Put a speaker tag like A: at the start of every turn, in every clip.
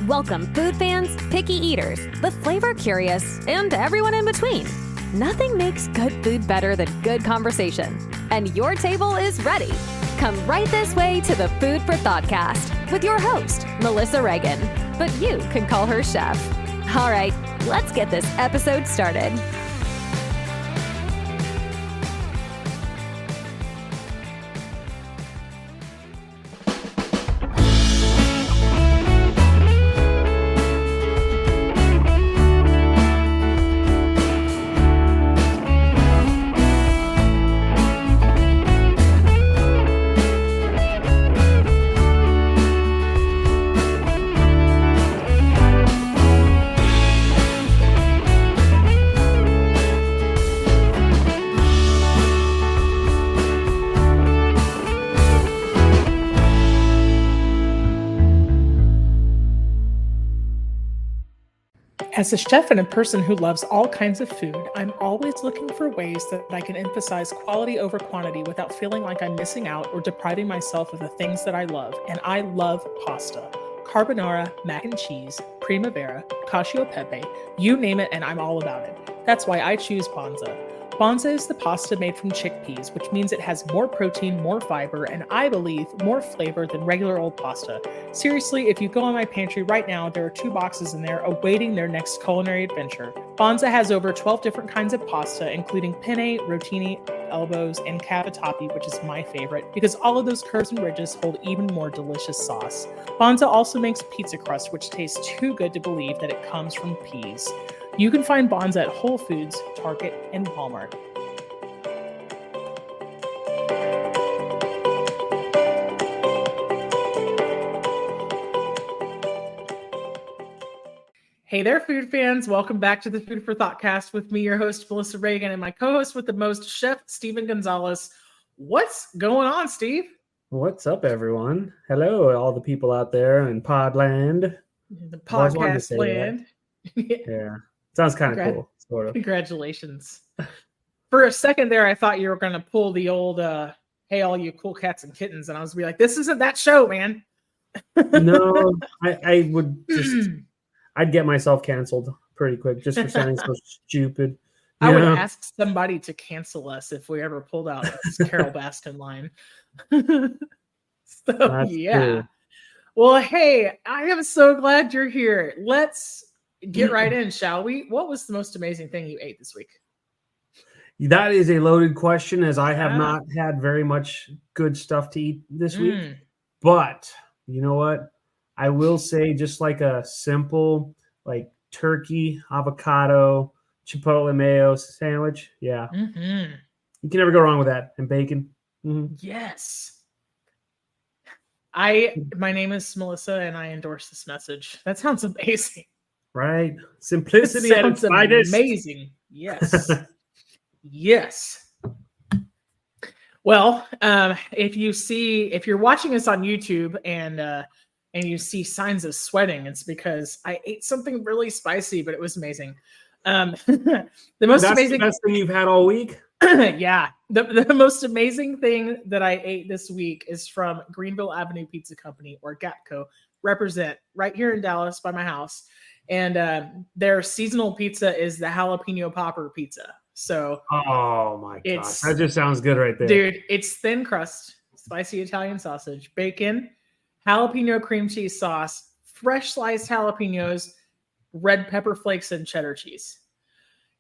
A: Welcome food fans, picky eaters, the flavor curious, and everyone in between. Nothing makes good food better than good conversation. And your table is ready. Come right this way to the Food for Thoughtcast with your host, Melissa Reagan. But you can call her Chef. All right, let's get this episode started.
B: As a chef and a person who loves all kinds of food, I'm always looking for ways that I can emphasize quality over quantity without feeling like I'm missing out or depriving myself of the things that I love. And I love pasta. Carbonara, mac and cheese, primavera, cacio e pepe, you name it and I'm all about it. That's why I choose Banza. Banza is the pasta made from chickpeas, which means it has more protein, more fiber, and I believe more flavor than regular old pasta. Seriously, if you go in my pantry right now, there are 2 boxes in there awaiting their next culinary adventure. Banza has over 12 different kinds of pasta, including penne, rotini, elbows, and cavatappi, which is my favorite, because all of those curves and ridges hold even more delicious sauce. Banza also makes pizza crust, which tastes too good to believe that it comes from peas. You can find Banza at Whole Foods, Target, and Walmart. Hey there, food fans. Welcome back to the Food for Thoughtcast with me, your host, Melissa Reagan, and my co-host with the most, Chef Steven Gonzalez. What's going on, Steve?
C: What's up, everyone? Hello, all the people out there in Podland.
B: The podcast land.
C: Yeah. Sounds kind of cool, sort of.
B: Congratulations. For a second there, I thought you were going to pull the old, hey, all you cool cats and kittens. And I was be like, this isn't that show, man.
C: No, I would just, I'd get myself canceled pretty quick just for sounding so stupid.
B: I would ask somebody to cancel us if we ever pulled out this Carol Baskin line.
C: That's cool.
B: Well, hey, I am so glad you're here. Let's get right in, shall we? What was the most amazing thing you ate this week?
C: That is a loaded question, as I have not had very much good stuff to eat this week. But you know what? I will say, just like a simple, like turkey, avocado, chipotle mayo sandwich. Yeah. You can never go wrong with that. And bacon.
B: Yes. My name is Melissa, and I endorse this message. That sounds amazing.
C: Right? Simplicity at its finest.
B: Amazing. Yes. Yes. Well, if you're watching us on YouTube and you see signs of sweating, it's because I ate something really spicy, but it was amazing. That's the best
C: thing you've had all week?
B: Yeah. The most amazing thing that I ate this week is from Greenville Avenue Pizza Company, or GAPCO, represent, right here in Dallas by my house. And their seasonal pizza is the jalapeno popper pizza. So,
C: oh my gosh, that just sounds good right there,
B: dude. It's thin crust, spicy Italian sausage, bacon, jalapeno cream cheese sauce, fresh sliced jalapenos, red pepper flakes, and cheddar cheese.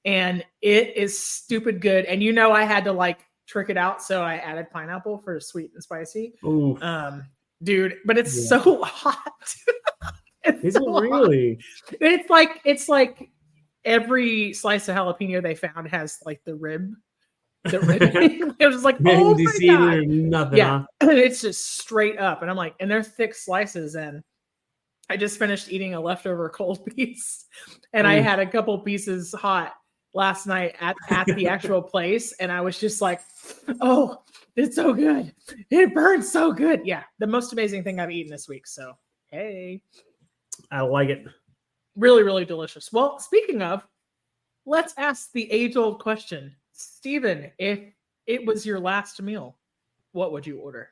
B: And it is stupid good. And I had to trick it out, so I added pineapple for sweet and spicy.
C: Ooh.
B: Dude, but it's so hot.
C: Is it really?
B: It's like every slice of jalapeno they found has the rib. The rib. It was like, oh my God.
C: Nothing,
B: yeah. Huh? It's just straight up. And I'm like, and they're thick slices. And I just finished eating a leftover cold piece. And I had a couple pieces hot last night at the actual place. And I was just like, oh, it's so good. It burns so good. Yeah. The most amazing thing I've eaten this week. So, hey.
C: I like it.
B: Really, really delicious. Well, speaking of, let's ask the age-old question. Steven, if it was your last meal, what would you order?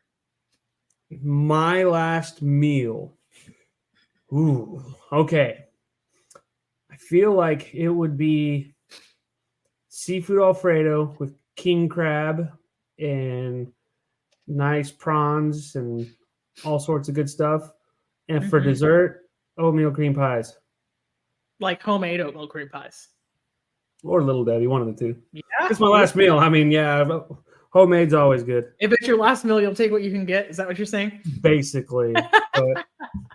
C: My last meal. Ooh, okay. I feel like it would be seafood Alfredo with king crab and nice prawns and all sorts of good stuff. And for dessert, oatmeal cream pies.
B: Like homemade oatmeal cream pies.
C: Or Little Debbie, one of the two.
B: Yeah.
C: It's my last meal. I mean, yeah, homemade's always good.
B: If it's your last meal, you'll take what you can get. Is that what you're saying?
C: Basically. But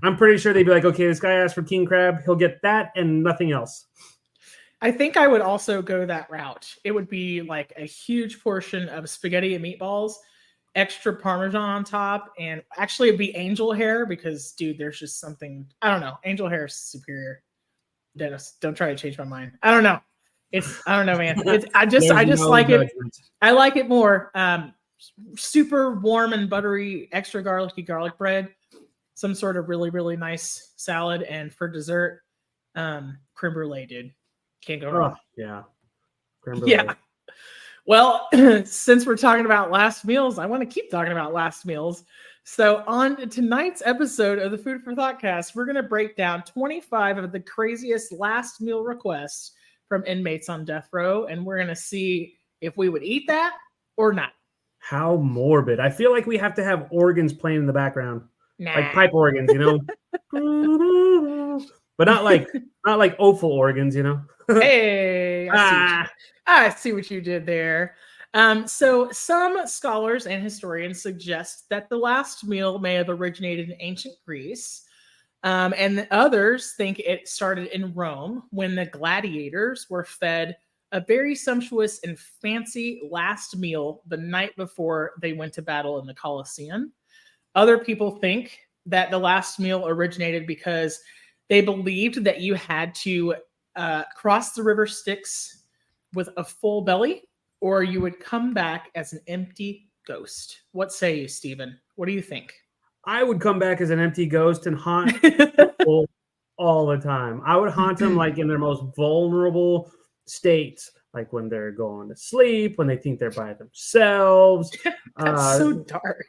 C: I'm pretty sure they'd be like, okay, this guy asked for king crab. He'll get that and nothing else.
B: I think I would also go that route. It would be like a huge portion of spaghetti and meatballs, extra Parmesan on top, and actually it'd be angel hair because, dude, there's just something, I don't know. Angel hair is superior. Dennis, don't try to change my mind. I don't know. I don't know, man. I just like it. I like it more. Super warm and buttery, extra garlicky garlic bread, some sort of really, really nice salad, and for dessert, creme brulee, dude. Can't go wrong.
C: Yeah.
B: Yeah. Well, since we're talking about last meals, I want to keep talking about last meals. So on tonight's episode of the Food for Thoughtcast, we're going to break down 25 of the craziest last meal requests from inmates on death row, and we're going to see if we would eat that or not.
C: How morbid. I feel like we have to have organs playing in the background.
B: Nah.
C: Like pipe organs, you know? But not like offal organs, you know?
B: Hey, I see what you did there. So some scholars and historians suggest that the last meal may have originated in ancient Greece. And others think it started in Rome when the gladiators were fed a very sumptuous and fancy last meal the night before they went to battle in the Colosseum. Other people think that the last meal originated because they believed that you had to cross the river Styx with a full belly, or you would come back as an empty ghost. What say you, Stephen? What do you think?
C: I would come back as an empty ghost and haunt people all the time. I would haunt them like in their most vulnerable states, like when they're going to sleep, when they think they're by themselves.
B: That's so dark.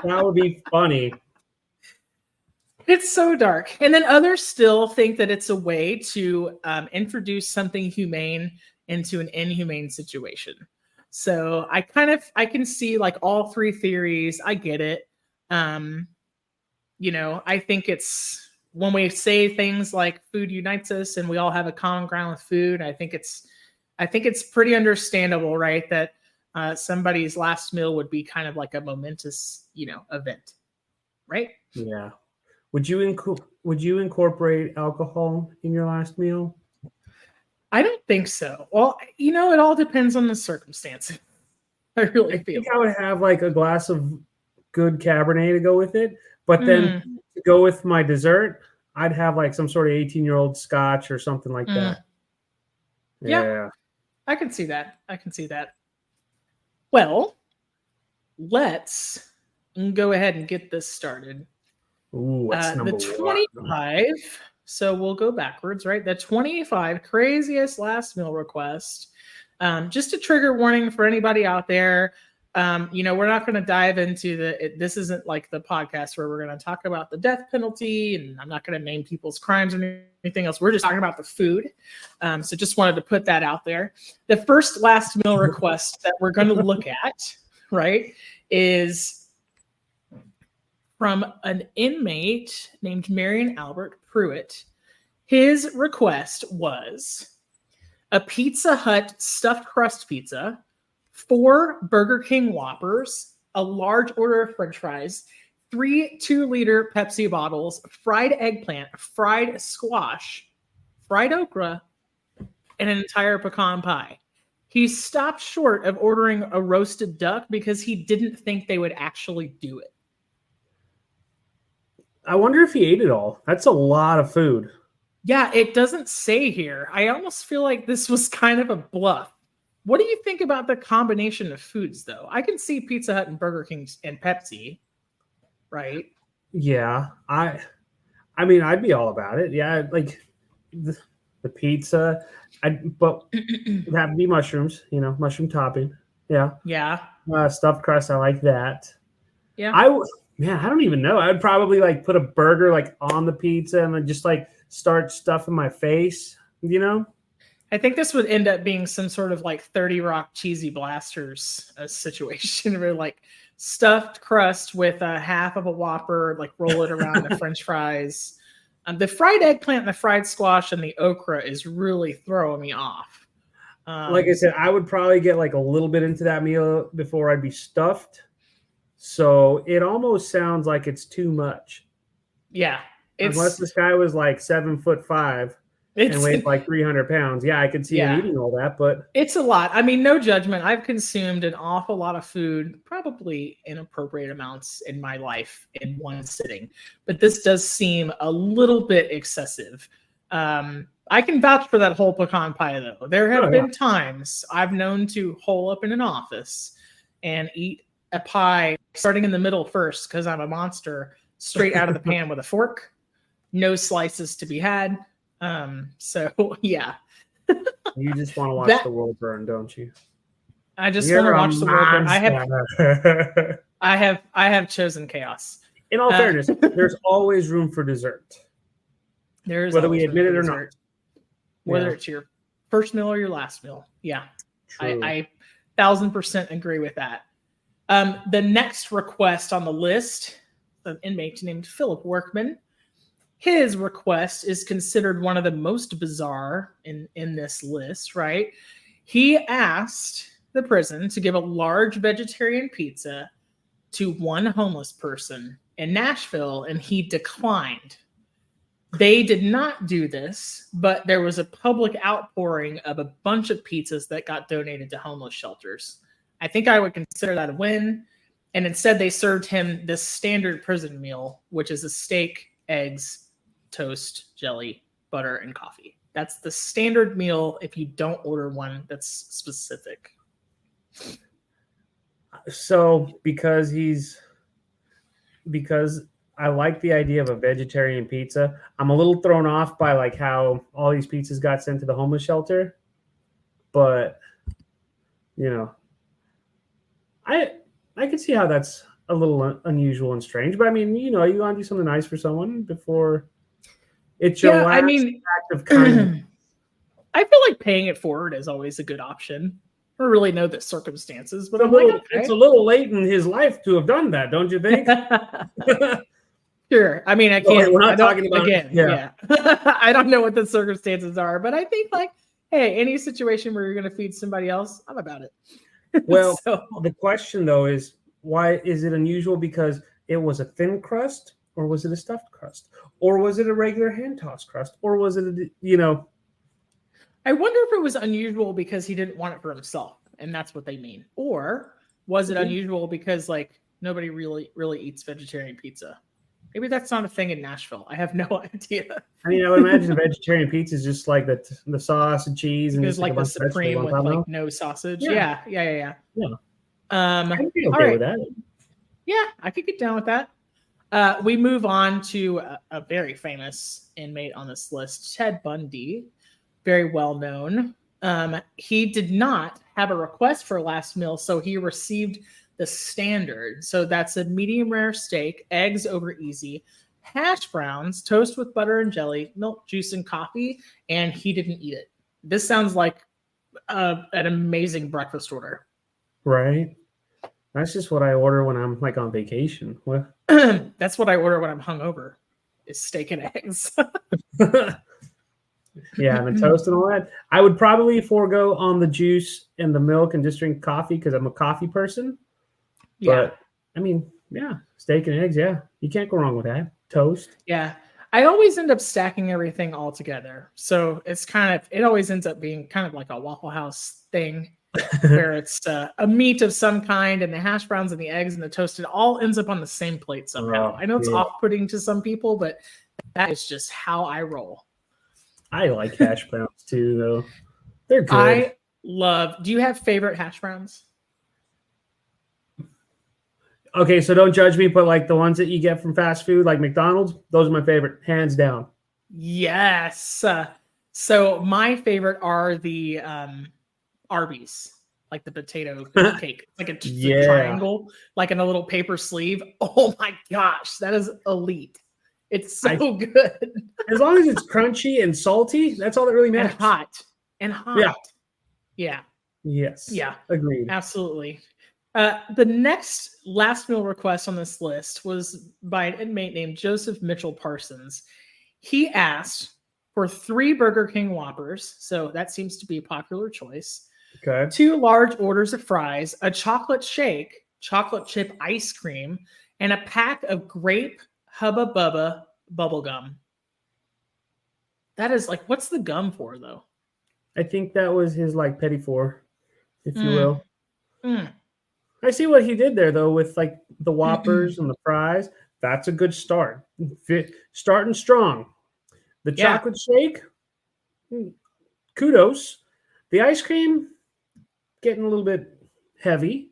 C: That would be funny.
B: It's so dark. And then others still think that it's a way to introduce something humane into an inhumane situation. So I can see like all three theories. I get it. I think it's when we say things like food unites us and we all have a common ground with food. I think it's pretty understandable, right? That somebody's last meal would be kind of like a momentous, event, right?
C: Yeah. Would you incorporate alcohol in your last meal?
B: I don't think so. Well, it all depends on the circumstances. I really feel.
C: I think I would have like a glass of good Cabernet to go with it, but then to go with my dessert, I'd have like some sort of 18-year-old Scotch or something like that.
B: Yeah, I can see that. Well, let's go ahead and get this started.
C: Ooh, what's number
B: 25. One? So we'll go backwards, right? The 25 craziest last meal requests. Just a trigger warning for anybody out there. We're not going to dive into this isn't like the podcast where we're going to talk about the death penalty, and I'm not going to name people's crimes or anything else. We're just talking about the food. So just wanted to put that out there. The first last meal request that we're going to look at, right, is from an inmate named Marion Albert Pruitt. His request was a Pizza Hut stuffed crust pizza, 4 Burger King Whoppers, a large order of French fries, 3 2-liter Pepsi bottles, fried eggplant, fried squash, fried okra, and an entire pecan pie. He stopped short of ordering a roasted duck because he didn't think they would actually do it.
C: I wonder if he ate it all. That's a lot of food.
B: Yeah, it doesn't say here. I almost feel like this was kind of a bluff. What do you think about the combination of foods, though? I can see Pizza Hut and Burger King and Pepsi, right?
C: Yeah, I mean, I'd be all about it. Yeah, like the pizza, but it'd have to be mushrooms, mushroom topping. Yeah.
B: Yeah.
C: Stuffed crust, I like that.
B: Yeah.
C: Man, I don't even know. I would probably like put a burger like on the pizza and then just like start stuffing my face, you know?
B: I think this would end up being some sort of like 30 Rock cheesy blasters situation where like stuffed crust with a half of a Whopper, like roll it around the French fries. The fried eggplant and the fried squash and the okra is really throwing me off.
C: Like I said, I would probably get like a little bit into that meal before I'd be stuffed. So it almost sounds like it's too much.
B: Yeah.
C: Unless this guy was like 7'5" and weighed like 300 pounds. Yeah, I could see him eating all that, but
B: it's a lot. I mean, no judgment. I've consumed an awful lot of food, probably inappropriate amounts in my life in one sitting. But this does seem a little bit excessive. I can vouch for that whole pecan pie, though. There have been times I've known to hole up in an office and eat a pie starting in the middle first because I'm a monster, straight out of the pan with a fork, no slices to be had. So yeah.
C: You just want to watch the world burn, don't you?
B: I just want to watch the world burn. I have chosen chaos.
C: In all fairness, there's always room for dessert.
B: There's
C: whether we admit it or not.
B: Whether it's your first meal or your last meal. Yeah. I 1000% agree with that. The next request on the list, an inmate named Philip Workman. His request is considered one of the most bizarre in this list, right? He asked the prison to give a large vegetarian pizza to one homeless person in Nashville, and he declined. They did not do this, but there was a public outpouring of a bunch of pizzas that got donated to homeless shelters. I think I would consider that a win. And instead, they served him this standard prison meal, which is a steak, eggs, toast, jelly, butter, and coffee. That's the standard meal if you don't order one that's specific.
C: So because I like the idea of a vegetarian pizza, I'm a little thrown off by like how all these pizzas got sent to the homeless shelter. But you know, I can see how that's a little unusual and strange. But I mean, you know, you want to do something nice for someone before it's your last act of kindness.
B: I feel like paying it forward is always a good option. I don't really know the circumstances, but
C: it's a little late in his life to have done that, don't you think?
B: Sure. I mean, I can't.
C: We're not talking about
B: again. Yeah. I don't know what the circumstances are, but I think like, hey, any situation where you're going to feed somebody else, I'm about it.
C: Well, the question though is, why is it unusual? Because it was a thin crust, or was it a stuffed crust, or was it a regular hand tossed crust, or was it I
B: wonder if it was unusual because he didn't want it for himself, and that's what they mean, or was it unusual because like nobody really eats vegetarian pizza? Maybe that's not a thing in Nashville. I have no idea.
C: I mean, I would imagine a vegetarian pizza is just like the sauce and cheese and
B: just like the supreme with like no sausage. Yeah.
C: I'd be okay with that.
B: Yeah, I could get down with that. We move on to a very famous inmate on this list, Ted Bundy, very well known. He did not have a request for a last meal, so he received the standard. So that's a medium rare steak, eggs over easy, hash browns, toast with butter and jelly, milk, juice, and coffee, and he didn't eat it. This sounds like an amazing breakfast order.
C: Right. That's just what I order when I'm like on vacation. What?
B: That's what I order when I'm hungover, is steak and eggs.
C: Yeah, and the toast and all that. I would probably forego on the juice and the milk and just drink coffee because I'm a coffee person. Yeah. But, I mean, yeah, steak and eggs, yeah. You can't go wrong with that. Toast.
B: Yeah. I always end up stacking everything all together. So it's it always ends up being kind of like a Waffle House thing where it's a meat of some kind and the hash browns and the eggs and the toast. It all ends up on the same plate somehow. I know it's off-putting to some people, but that is just how I roll.
C: I like hash browns too, though. They're good.
B: Do you have favorite hash browns?
C: Okay, so don't judge me, but like the ones that you get from fast food, like McDonald's, those are my favorite, hands down.
B: Yes. So my favorite are the Arby's. like the potato cake. It's like a
C: Yeah.
B: triangle, like in a little paper sleeve. Oh my gosh, that is elite. It's so good.
C: As long as it's crunchy and salty, that's all that really matters.
B: And hot. Yeah.
C: Yes.
B: Yeah.
C: Agreed.
B: Absolutely. The last meal request on this list was by an inmate named Joseph Mitchell Parsons. He asked for 3 Burger King Whoppers, so that seems to be a popular choice.
C: Okay.
B: 2 large orders of fries, a chocolate shake, chocolate chip ice cream, and a pack of grape Hubba Bubba bubble gum. That is like, what's the gum for, though?
C: I think that was his like petit four, if you will.
B: Mm.
C: I see what he did there though with like the Whoppers and the fries. That's a good start. Starting strong. The chocolate shake, kudos. The ice cream, getting a little bit heavy.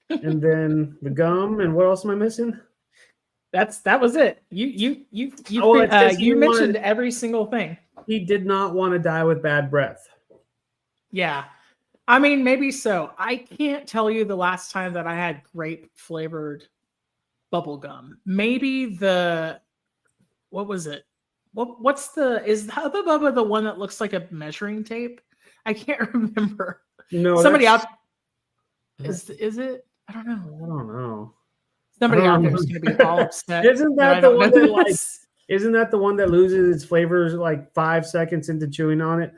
C: And then the gum, and what else am I missing?
B: That was it. You mentioned every single thing.
C: He did not want to die with bad breath.
B: Yeah. I mean, maybe so. I can't tell you the last time that I had grape flavored bubble gum. Maybe what was it? Is Hubba Bubba the one that looks like a measuring tape? I can't remember.
C: No,
B: somebody else. Is it? I don't know.
C: I don't know.
B: Somebody out there is going to be all upset.
C: Isn't that the one that Isn't that the one that loses its flavors like 5 seconds into chewing on it?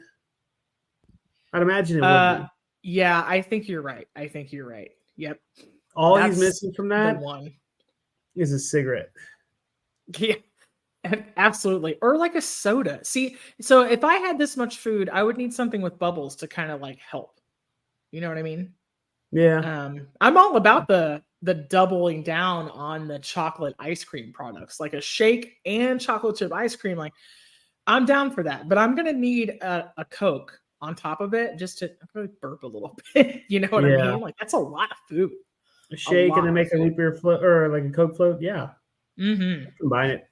C: I'd imagine it would be.
B: Yeah, I think you're right. Yep.
C: He's missing from that is a cigarette.
B: Yeah, absolutely. Or like a soda. See, so if I had this much food, I would need something with bubbles to kind of like help. You know what I mean?
C: Yeah.
B: I'm all about the doubling down on the chocolate ice cream products, like a shake and chocolate chip ice cream. Like, I'm down for that, but I'm gonna need a Coke on top of it just to burp a little bit. You know what I mean? Like, that's a lot of food.
C: A shake and then make a root beer float or like a Coke float. Yeah.
B: Mm-hmm.
C: Combine it.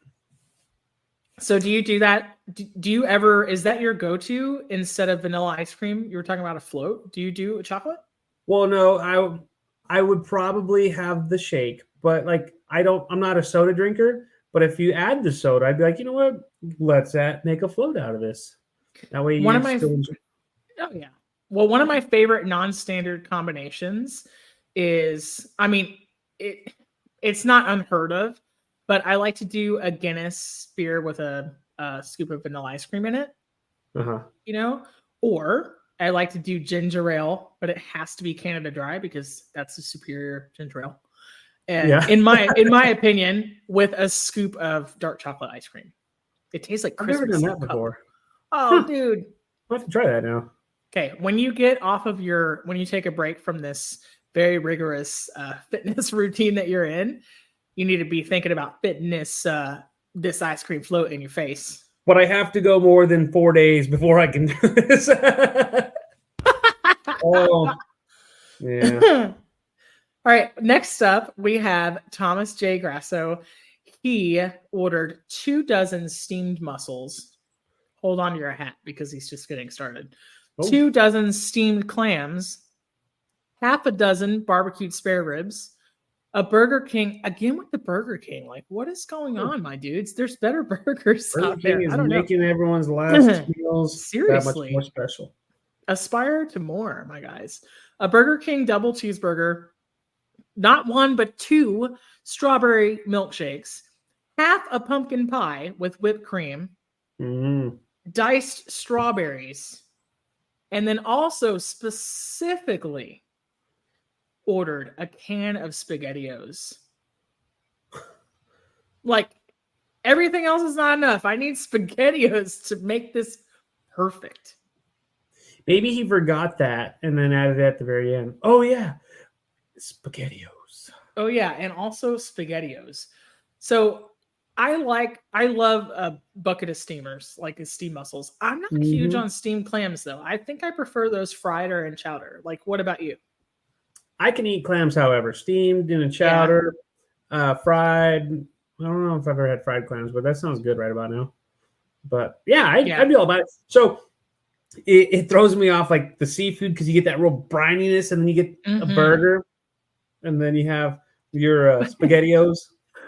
B: So do you do that? Do you ever, is that your go-to instead of vanilla ice cream? You were talking about a float. Do you do a chocolate?
C: Well, no, I would probably have the shake, but like I'm not a soda drinker, but if you add the soda, I'd be like, you know what? Let's make a float out of this. That way
B: one of my favorite non-standard combinations is, I mean, it's not unheard of, but I like to do a Guinness beer with a scoop of vanilla ice cream in it.
C: Uh-huh.
B: You know, or I like to do ginger ale, but it has to be Canada Dry because that's a superior ginger ale. And in my opinion, with a scoop of dark chocolate ice cream, it tastes like Christmas.
C: I've never done that before.
B: Oh, dude,
C: I'll have to try that now.
B: Okay, when you take a break from this very rigorous fitness routine that you're in, you need to be thinking about fitting this ice cream float in your face.
C: But I have to go more than 4 days before I can do this. Oh, yeah.
B: All right, next up, we have Thomas J. Grasso. He ordered 2 dozen steamed mussels. Hold on to your hat because he's just getting started. 2 dozen steamed clams, half a dozen barbecued spare ribs, a Burger King, again with the Burger King. Like, what is going on, my dudes? There's better burgers out there.
C: Burger King is making everyone's last meals
B: seriously
C: that much more special.
B: Aspire to more, my guys. A Burger King double cheeseburger, not 1, but 2 strawberry milkshakes, half a pumpkin pie with whipped cream, diced strawberries, and then also specifically ordered a can of SpaghettiOs. Like, everything else is not enough. I need SpaghettiOs to make this perfect.
C: Maybe he forgot that and then added it at the very end. Oh, yeah. SpaghettiOs.
B: Oh, yeah. And also SpaghettiOs. So I love a bucket of steamers, like steamed mussels. I'm not huge on steamed clams, though. I think I prefer those fried or in chowder. Like, what about you?
C: I can eat clams, however, steamed in a chowder, fried. I don't know if I've ever had fried clams, but that sounds good right about now. But yeah, I'd be all about it. So it throws me off, like the seafood, because you get that real brininess, and then you get a burger, and then you have your SpaghettiOs.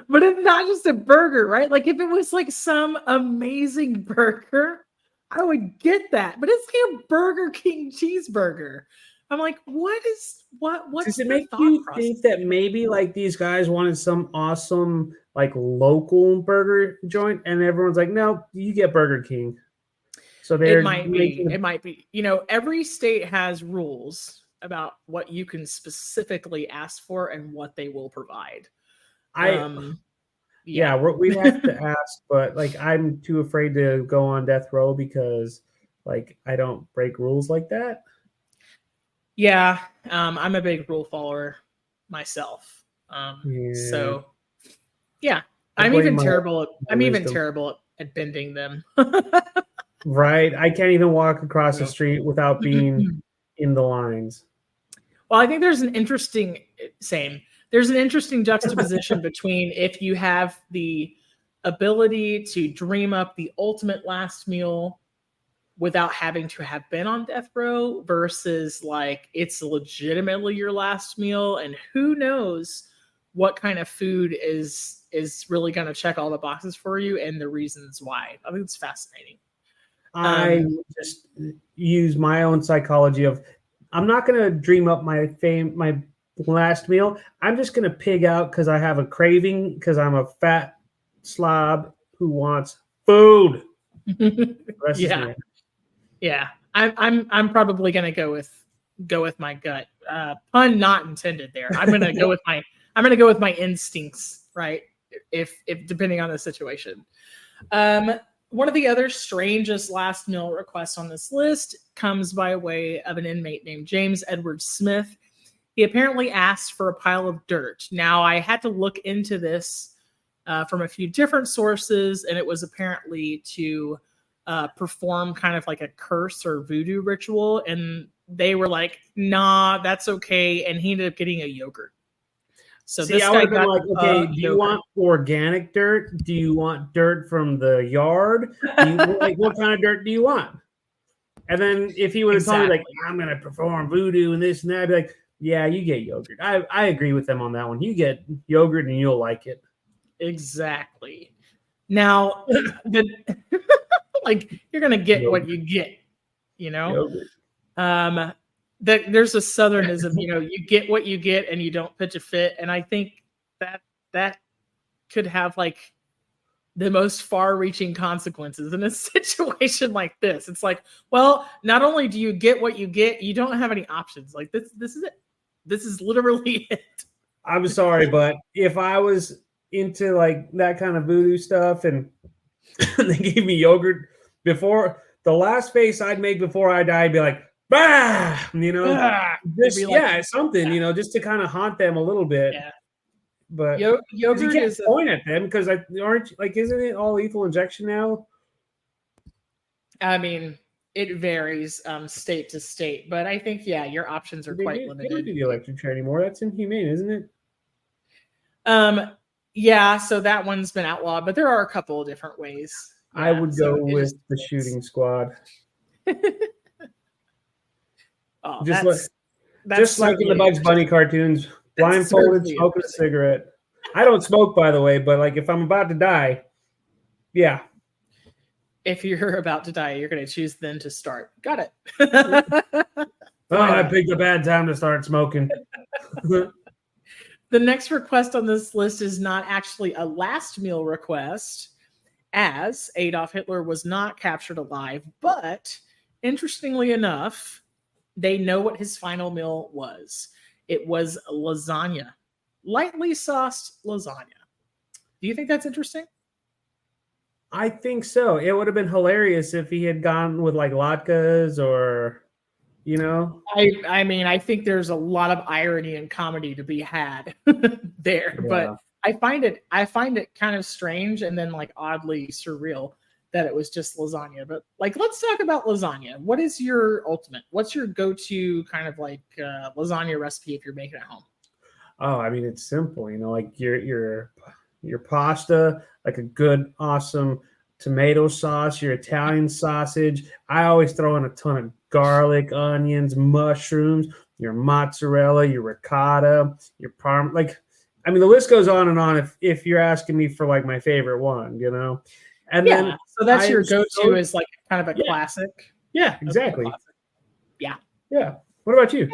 B: But it's not just a burger, right? Like if it was like some amazing burger, I would get that. But it's like a Burger King cheeseburger. I'm like, what's
C: Does it make you think that maybe like these guys wanted some awesome like local burger joint, and everyone's like, no, you get Burger King. So
B: it might be. You know, every state has rules about what you can specifically ask for and what they will provide.
C: We have to ask, but like I'm too afraid to go on death row because like I don't break rules like that.
B: Yeah, I'm a big rule follower myself. So yeah, I'm even terrible at bending them.
C: Right, I can't even walk across the street without being in the lines.
B: Well, I think there's an interesting juxtaposition between if you have the ability to dream up the ultimate last meal without having to have been on death row versus like it's legitimately your last meal, and who knows what kind of food is really going to check all the boxes for you and the reasons why. I think it's fascinating.
C: I just use my own psychology of I'm not going to dream up my last meal. I'm just going to pig out because I have a craving because I'm a slob who wants food.
B: Yeah. I'm probably going to go with my gut. Pun not intended there. I'm going to go with my instincts, right? If depending on the situation. One of the other strangest last meal requests on this list comes by way of an inmate named James Edward Smith. He apparently asked for a pile of dirt. Now, I had to look into this from a few different sources, and it was apparently to perform kind of like a curse or voodoo ritual. And they were like, nah, that's okay. And he ended up getting a yogurt. So this guy got
C: like, okay, do you want organic dirt? Do you want dirt from the yard? What kind of dirt do you want? And then if he would have told me like, I'm going to perform voodoo and this and that, I'd be like, yeah, you get yogurt. I agree with them on that one. You get yogurt and you'll like it.
B: Exactly. Now, like you're going to get yogurt. What you get, you know? Yogurt. There's a Southernism, you know, you get what you get and you don't pitch a fit. And I think that could have like the most far-reaching consequences in a situation like this. It's like, well, not only do you get what you get, you don't have any options. Like this is it. This is literally it.
C: I'm sorry, but if I was into like that kind of voodoo stuff and they gave me yogurt before, the last face I'd make before I die, I'd be like, bah, you know, something, you know, just to kind of haunt them a little bit. Yeah. But
B: yogurt is
C: point at them because isn't it all lethal injection now?
B: I mean, it varies state to state, but I think your options are quite limited.
C: They don't do the electric chair anymore. That's inhumane, isn't it?
B: Yeah. So that one's been outlawed, but there are a couple of different ways. Yeah,
C: I would go with the shooting squad.
B: Oh,
C: just like in the Bugs Bunny cartoons, blindfolded, smoking a cigarette. I don't smoke, by the way, but like if I'm about to die, yeah.
B: If you're about to die, you're going to choose then to start. Got it.
C: I picked a bad time to start smoking.
B: The next request on this list is not actually a last meal request, as Adolf Hitler was not captured alive, but interestingly enough, they know what his final meal was. It was lasagna, lightly sauced lasagna. Do you think that's interesting?
C: I think so. It would have been hilarious if he had gone with like latkes or, you know.
B: I mean, I think there's a lot of irony and comedy to be had there, but I find it kind of strange and then like oddly surreal that it was just lasagna. But like, let's talk about lasagna. What is your ultimate? What's your go-to kind of like lasagna recipe if you're making it at home?
C: Oh, I mean, it's simple, you know, like your pasta, like a good, awesome tomato sauce, your Italian sausage. I always throw in a ton of garlic, onions, mushrooms, your mozzarella, your ricotta, your parm. Like, I mean, the list goes on and on. If you're asking me for like my favorite one, and then
B: so that's your go-to is like kind of a classic.
C: Yeah, exactly.
B: Yeah.
C: What about you?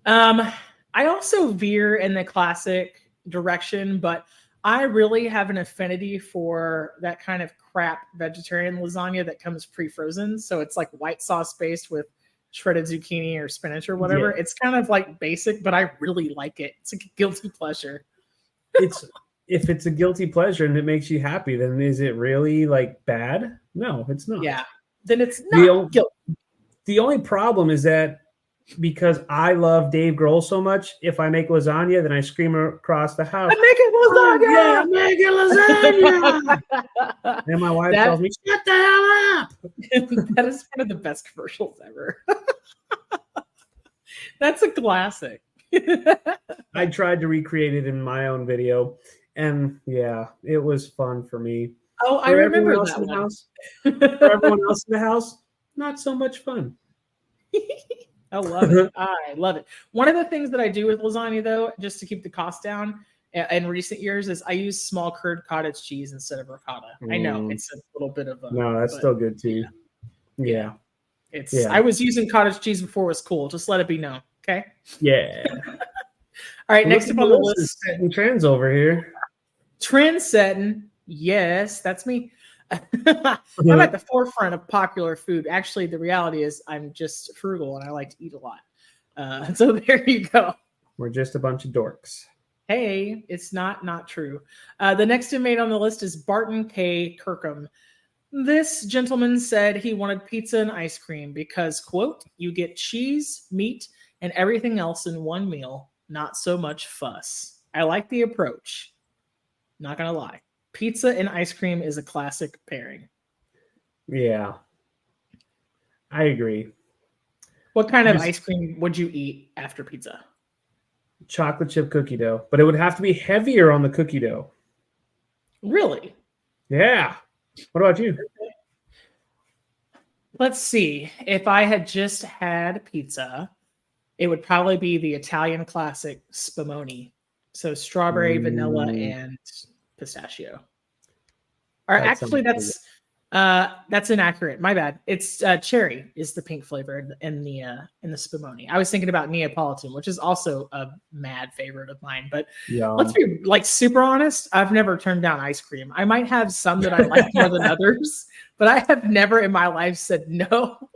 B: I also veer in the classic direction, but I really have an affinity for that kind of crap vegetarian lasagna that comes pre-frozen. So it's like white sauce based with shredded zucchini or spinach or whatever. Yeah. It's kind of like basic, but I really like it. It's like a guilty pleasure.
C: If it's a guilty pleasure and it makes you happy, then is it really like bad? No, it's not.
B: Yeah. Then it's not guilty.
C: The only problem is that because I love Dave Grohl so much, if I make lasagna, then I scream across the house,
B: I'm making lasagna!
C: lasagna! And my wife tells me, shut the hell up!
B: That is one of the best commercials ever. That's a classic.
C: I tried to recreate it in my own video, and it was fun for me.
B: Oh, I remember that one.
C: For everyone else in the house, not so much fun.
B: I love it. I love it. One of the things that I do with lasagna, though, just to keep the cost down in recent years, is I use small curd cottage cheese instead of ricotta. I know it's a little bit of a...
C: No, that's still good, too. Yeah.
B: I was using cottage cheese before it was cool. Just let it be known, okay?
C: Yeah.
B: All right, next up on the list.
C: Setting trends over here.
B: Trend setting. Yes, that's me. I'm at the forefront of popular food. Actually, the reality is I'm just frugal and I like to eat a lot. So there you go.
C: We're just a bunch of dorks.
B: Hey, it's not true. The next inmate on the list is Barton K. Kirkham. This gentleman said he wanted pizza and ice cream because, quote, you get cheese, meat, and everything else in one meal. Not so much fuss. I like the approach. Not going to lie. Pizza and ice cream is a classic pairing.
C: Yeah. I agree.
B: What kind of ice cream would you eat after pizza?
C: Chocolate chip cookie dough, but it would have to be heavier on the cookie dough.
B: Really?
C: Yeah. What about you?
B: Let's see. If I had just had pizza, it would probably be the Italian classic spumoni. So strawberry, vanilla, and pistachio. Or actually, that's inaccurate. My bad. It's cherry is the pink flavor in the spumoni. I was thinking about Neapolitan, which is also a mad favorite of mine. But let's be like super honest. I've never turned down ice cream. I might have some that I like more than others, but I have never in my life said no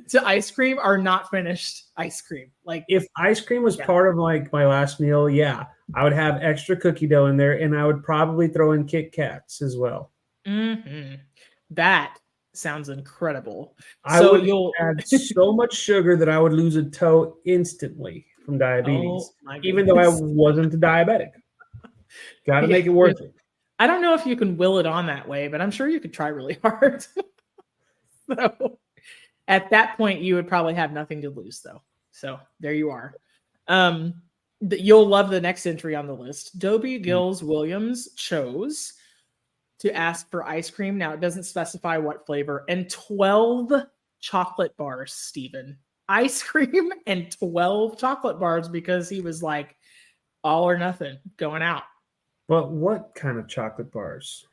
B: to ice cream or not finished ice cream. Like
C: if ice cream was part of like my last meal, I would have extra cookie dough in there, and I would probably throw in Kit Kats as well.
B: Mm-hmm. That sounds incredible.
C: You'll add so much sugar that I would lose a toe instantly from diabetes, even though I wasn't a diabetic. Got to make it worth it.
B: I don't know if you can will it on that way, but I'm sure you could try really hard. So at that point, you would probably have nothing to lose, though. So there you are. You'll love the next entry on the list. Dobie Gills Williams chose to ask for ice cream. Now, it doesn't specify what flavor. And 12 chocolate bars, Stephen. Ice cream and 12 chocolate bars because he was like, all or nothing, going out.
C: But what kind of chocolate bars?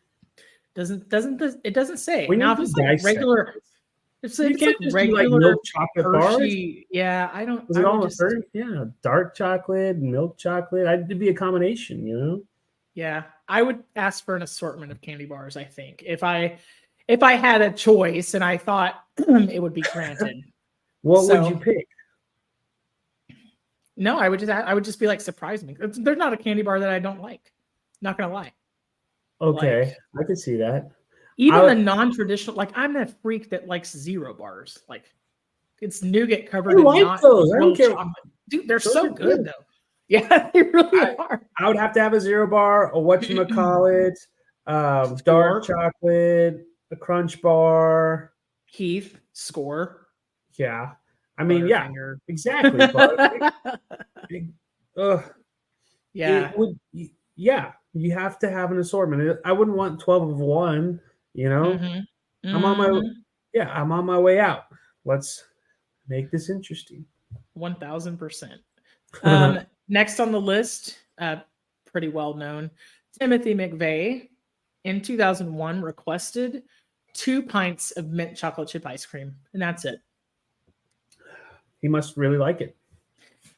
B: It doesn't say.
C: When
B: now, if it's like regular... It's like regular
C: milk chocolate
B: Hershey,
C: bars.
B: Yeah, I don't.
C: Is it all dark chocolate, milk chocolate? It'd be a combination,
B: Yeah, I would ask for an assortment of candy bars. I think if I had a choice and I thought it would be granted.
C: What would you pick?
B: No, I would just be like, surprise me. There's not a candy bar that I don't like. Not gonna lie.
C: Okay, I could see that.
B: Even the non-traditional, like I'm that freak that likes zero bars. Like it's nougat covered in not
C: those. I don't care.
B: Chocolate. Dude, they're so good though. Yeah, they really are.
C: I would have to have a zero bar, a whatchamacallit, dark chocolate, a crunch bar.
B: Keith, score.
C: Yeah. I mean, exactly. You have to have an assortment. I wouldn't want 12 of one. You know, I'm on my way out. Let's make this interesting.
B: 1000%. Next on the list, pretty well known, Timothy McVeigh in 2001 requested 2 pints of mint chocolate chip ice cream, and that's it.
C: He must really like it.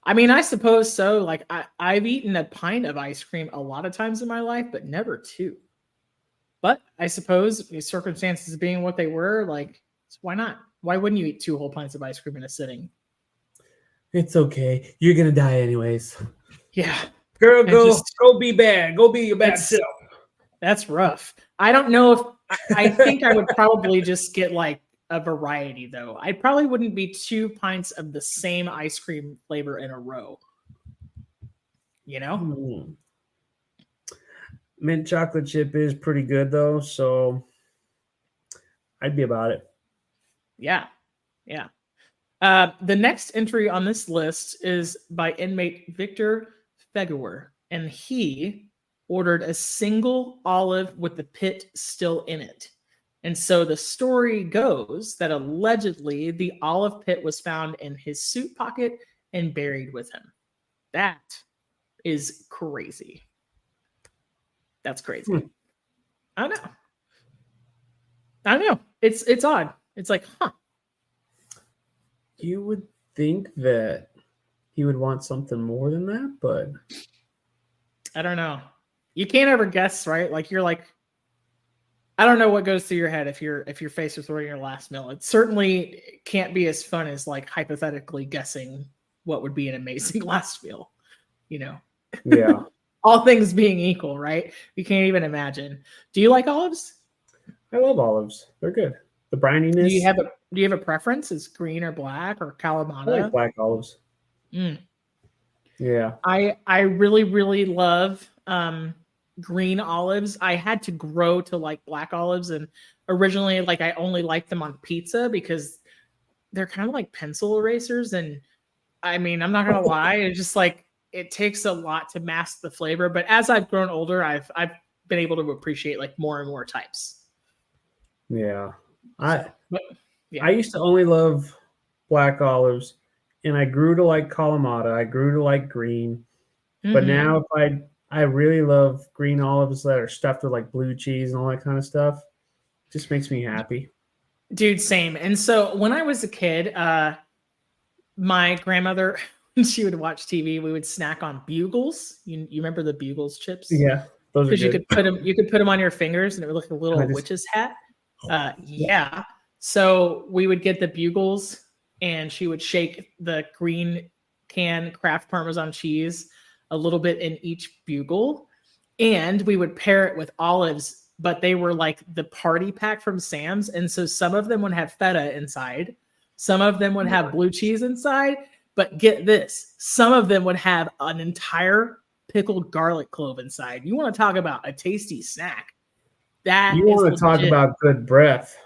B: I mean, I suppose so. Like I've eaten a pint of ice cream a lot of times in my life, but never 2. But I suppose the circumstances being what they were, like, why not? Why wouldn't you eat 2 whole pints of ice cream in a sitting?
C: It's okay. You're gonna die anyways.
B: Yeah.
C: Girl, go be bad. Go be your bad self.
B: That's rough. I don't know if I think I would probably just get like a variety though. I probably wouldn't be 2 pints of the same ice cream flavor in a row. You know?
C: Mint chocolate chip is pretty good though, so I'd be about it.
B: Yeah. Yeah. The next entry on this list is by inmate Victor Feguer, and he ordered a single olive with the pit still in it. And so the story goes that allegedly the olive pit was found in his suit pocket and buried with him. That is crazy. That's crazy. I don't know. It's odd. It's like, huh.
C: You would think that he would want something more than that, but
B: I don't know. You can't ever guess, right? Like you're like, I don't know what goes through your head if you're faced with ordering your last meal. It certainly can't be as fun as like hypothetically guessing what would be an amazing last meal. You know?
C: Yeah.
B: All things being equal, right? You can't even imagine. Do you like olives?
C: I love olives. They're good. The brininess.
B: Do you have a preference? Is green or black or Kalamata?
C: I like black olives. Yeah.
B: I really, really love green olives. I had to grow to like black olives, and originally like I only liked them on pizza because they're kind of like pencil erasers. And I mean, I'm not gonna lie, it's just like it takes a lot to mask the flavor. But as I've grown older, I've been able to appreciate like more and more types.
C: Yeah. I used to only love black olives, and I grew to like Kalamata. I grew to like green. But now if I really love green olives that are stuffed with like blue cheese and all that kind of stuff. It just makes me happy.
B: Dude, same. And so when I was a kid, my grandmother, when she would watch TV, we would snack on Bugles. You remember the Bugles chips?
C: Yeah. Those are good.
B: You could put them on your fingers and it would look like a little witch's hat. Yeah. So we would get the Bugles and she would shake the green can Kraft Parmesan cheese a little bit in each Bugle. And we would pair it with olives, but they were like the party pack from Sam's. And so some of them would have feta inside. Some of them would have blue cheese inside. But get this, some of them would have an entire pickled garlic clove inside. You want to talk about a tasty snack.
C: You want to talk about good breath.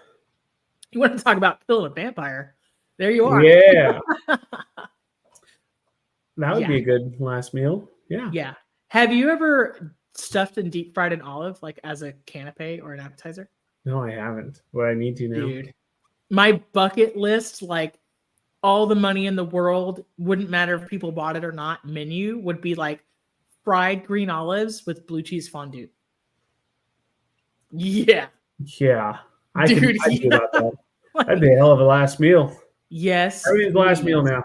B: You want to talk about killing a vampire. There you are.
C: Yeah. That would be a good last meal. Yeah.
B: Yeah. Have you ever stuffed and deep fried an olive like as a canapé or an appetizer?
C: No, I haven't. But I need to now.
B: Dude, my bucket list, like all the money in the world, wouldn't matter if people bought it or not, menu would be like fried green olives with blue cheese fondue. Yeah.
C: Yeah. I do about that. That'd be a hell of a last meal.
B: Yes.
C: I mean, last meal now.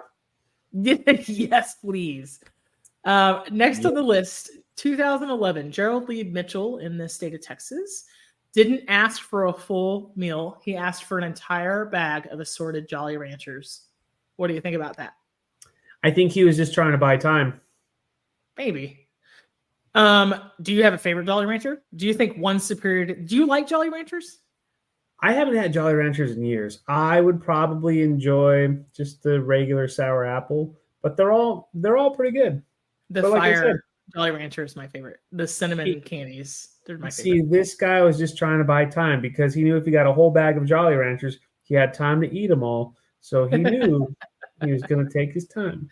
B: Yes, please. Next on the list, 2011, Gerald Lee Mitchell in the state of Texas didn't ask for a full meal. He asked for an entire bag of assorted Jolly Ranchers. What do you think about that?
C: I think he was just trying to buy time.
B: Maybe. Do you have a favorite Jolly Rancher? Do you think one's superior? Do you like Jolly Ranchers?
C: I haven't had Jolly Ranchers in years. I would probably enjoy just the regular sour apple, but they're all pretty good.
B: The fire Jolly Rancher is my favorite. The cinnamon candies, they're my favorite.
C: See, this guy was just trying to buy time because he knew if he got a whole bag of Jolly Ranchers, he had time to eat them all. So he knew he was going to take his time.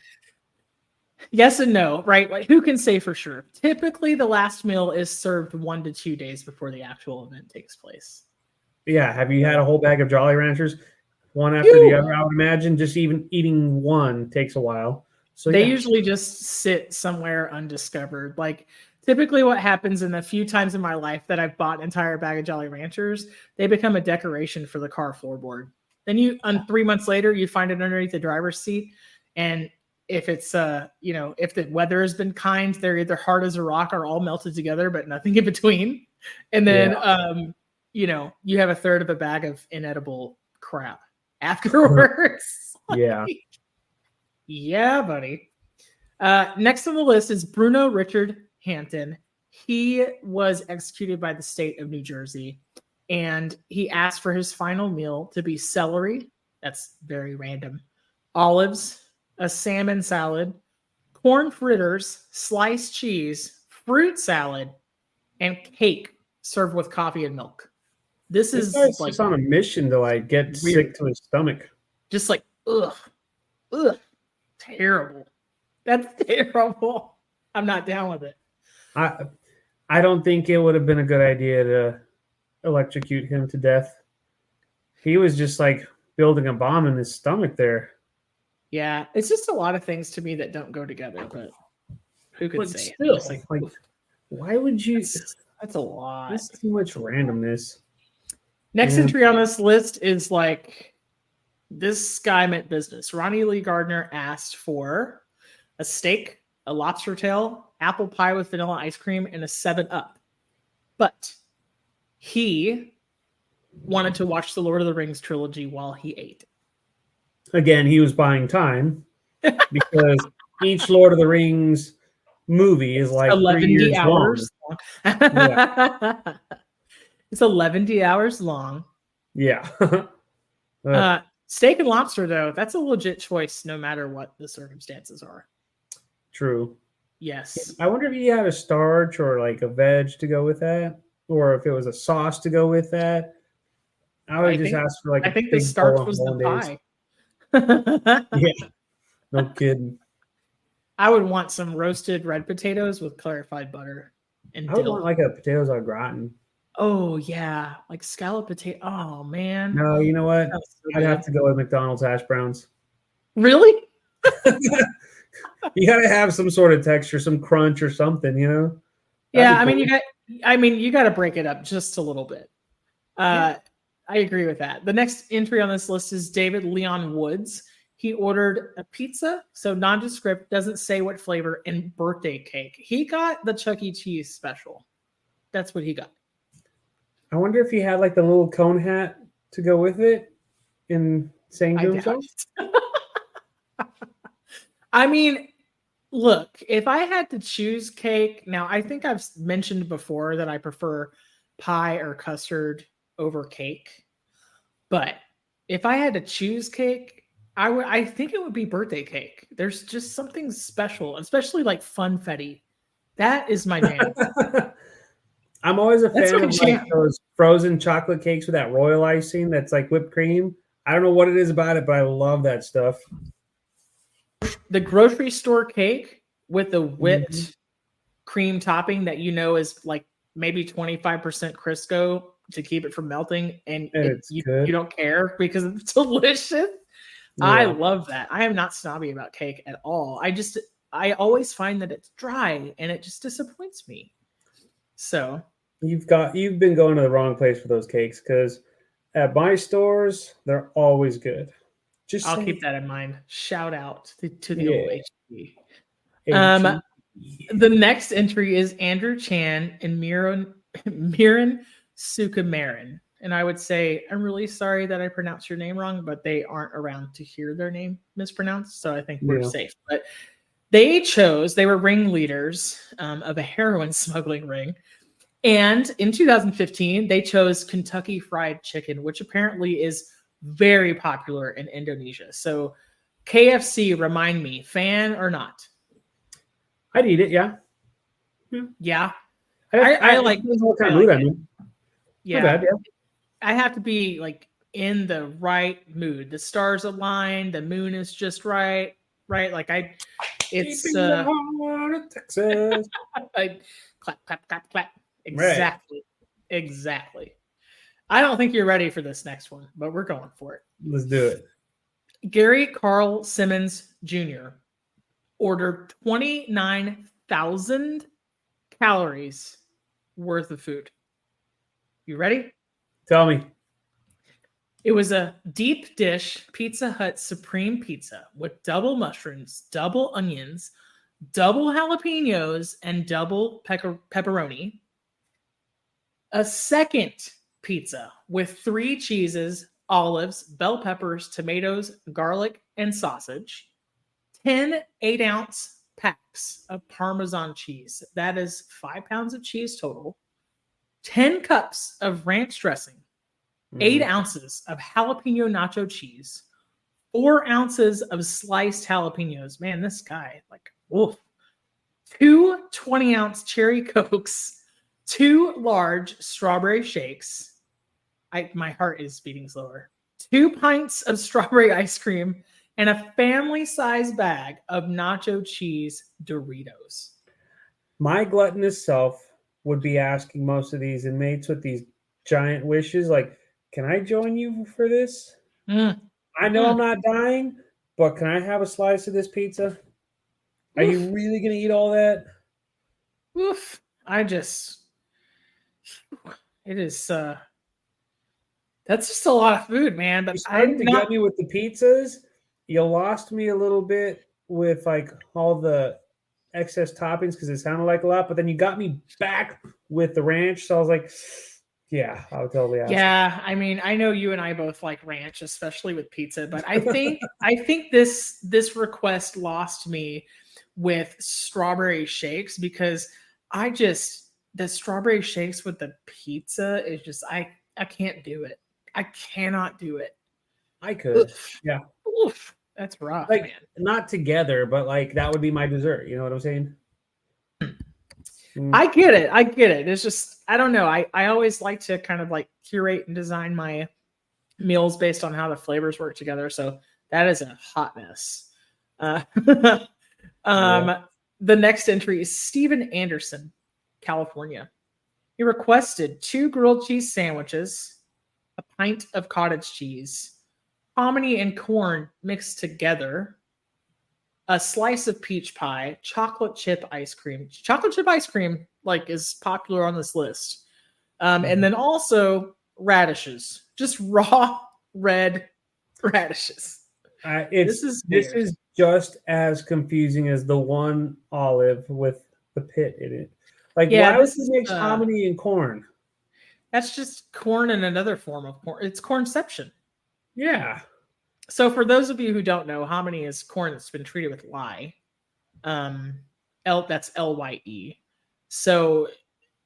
B: Yes and no, right? Like, who can say for sure? Typically, the last meal is served 1 to 2 days before the actual event takes place.
C: Yeah, have you had a whole bag of Jolly Ranchers, one after the other? I would imagine just even eating one takes a while. So
B: they usually just sit somewhere undiscovered. Like typically what happens in the few times in my life that I've bought an entire bag of Jolly Ranchers, they become a decoration for the car floorboard. Then 3 months later, you find it underneath the driver's seat. And if it's, if the weather has been kind, they're either hard as a rock or all melted together, but nothing in between. And then, you have a third of a bag of inedible crap afterwards.
C: Yeah.
B: Yeah, buddy. Next on the list is Bruno Richard Hampton. He was executed by the state of New Jersey, and he asked for his final meal to be celery. That's very random. Olives, a salmon salad, corn fritters, sliced cheese, fruit salad, and cake served with coffee and milk. This is
C: like just on a mission to like get weird. Sick to his stomach.
B: Just like ugh, terrible. That's terrible. I'm not down with it.
C: I don't think it would have been a good idea to electrocute him to death. He was just like building a bomb in his stomach there.
B: Yeah, it's just a lot of things to me that don't go together, but who could say
C: still,
B: it?
C: Like, why would you?
B: That's a lot.
C: That's too much randomness.
B: Next entry on this list is like, this guy meant business. Ronnie Lee Gardner asked for a steak, a lobster tail, apple pie with vanilla ice cream, and a 7-Up. But he wanted to watch the Lord of the Rings trilogy while he ate.
C: Again, he was buying time because each Lord of the Rings movie is like 11 hours
B: long. Yeah. It's 11 hours long.
C: Yeah.
B: Steak and lobster, though, that's a legit choice no matter what the circumstances are.
C: True.
B: Yes.
C: I wonder if he had a starch or like a veg to go with that, or if it was a sauce to go with that. I would just ask for like
B: I think the starch was the pie.
C: Yeah. No kidding.
B: I would want some roasted red potatoes with clarified butter and
C: I would want like a potatoes au gratin.
B: Oh yeah, like scallop potato. Oh man.
C: No, you know what? So I'd have to go with McDonald's hash browns.
B: Really?
C: You gotta have some sort of texture, some crunch or something, you know?
B: Yeah, you got to break it up just a little bit. I agree with that. The next entry on this list is David Leon Woods. He ordered a pizza, so nondescript, doesn't say what flavor, and birthday cake. He got the Chuck E. Cheese special. That's what he got.
C: I wonder if he had like the little cone hat to go with it in saying to himself.
B: I mean, look, if I had to choose cake, now I think I've mentioned before that I prefer pie or custard over cake. But if I had to choose cake, I think it would be birthday cake. There's just something special, especially like funfetti. That is my jam.
C: I'm always a fan of like those frozen chocolate cakes with that royal icing that's like whipped cream. I don't know what it is about it, but I love that stuff.
B: The grocery store cake with the whipped cream topping that is like maybe 25% Crisco to keep it from melting, and you don't care because it's delicious. Yeah. I love that. I am not snobby about cake at all. I always find that it's dry and it just disappoints me. So
C: you've been going to the wrong place for those cakes, because at my stores they're always good.
B: I'll keep that in mind. Shout out to the old HB. The next entry is Andrew Chan and Miran Sukumaran. And I would say, I'm really sorry that I pronounced your name wrong, but they aren't around to hear their name mispronounced. So I think we're safe. But they were ringleaders of a heroin smuggling ring. And in 2015, they chose Kentucky Fried Chicken, which apparently is very popular in Indonesia. So KFC, remind me, fan or not?
C: I'd eat it, yeah.
B: Yeah.
C: I like what kind of mood I'm in.
B: Yeah. Not bad, yeah. I have to be like in the right mood. The stars align, the moon is just right? Like it's Texas. Clap, clap, clap, clap. Exactly. Right. Exactly. I don't think you're ready for this next one, but we're going for it.
C: Let's do it.
B: Gary Carl Simmons Jr. ordered 29,000 calories worth of food. You ready?
C: Tell me.
B: It was a deep dish Pizza Hut Supreme Pizza with double mushrooms, double onions, double jalapenos, and double pepperoni. A second pizza with 3 cheeses, olives, bell peppers, tomatoes, garlic, and sausage. 10 8-ounce packs of Parmesan cheese. That is 5 pounds of cheese total. 10 cups of ranch dressing. 8 ounces of jalapeno nacho cheese. 4 ounces of sliced jalapenos. Man, this guy, like, oof. 2 20-ounce cherry Cokes. 2 large strawberry shakes. My heart is beating slower. 2 pints of strawberry ice cream and a family-sized bag of nacho cheese Doritos.
C: My gluttonous self would be asking most of these inmates with these giant wishes, like, can I join you for this? I know I'm not dying, but can I have a slice of this pizza? Are you really going to eat all that?
B: Oof. It is, that's just a lot of food, man. But
C: You started to get me with the pizzas. You lost me a little bit with like all the excess toppings because it sounded like a lot, but then you got me back with the ranch. So I was like, yeah, I would totally ask.
B: Yeah, I mean, I know you and I both like ranch, especially with pizza, but I think this request lost me with strawberry shakes because the strawberry shakes with the pizza is just I can't do it. I cannot do it.
C: I could. Oof. Yeah.
B: Oof. That's rough,
C: like,
B: man.
C: Not together, but like that would be my dessert. You know what I'm saying?
B: I get it. It's just, I don't know. I always like to kind of like curate and design my meals based on how the flavors work together. So that is a hot mess. The next entry is Steven Anderson, California. He requested 2 grilled cheese sandwiches, a pint of cottage cheese, hominy and corn mixed together, a slice of peach pie, chocolate chip ice cream. Chocolate chip ice cream like is popular on this list. And then also radishes, just raw red radishes.
C: This is just as confusing as the one olive with the pit in it. Like, why would you mix hominy and corn?
B: That's just corn in another form of corn. It's cornception.
C: Yeah.
B: So for those of you who don't know, hominy is corn that's been treated with lye. That's LYE. So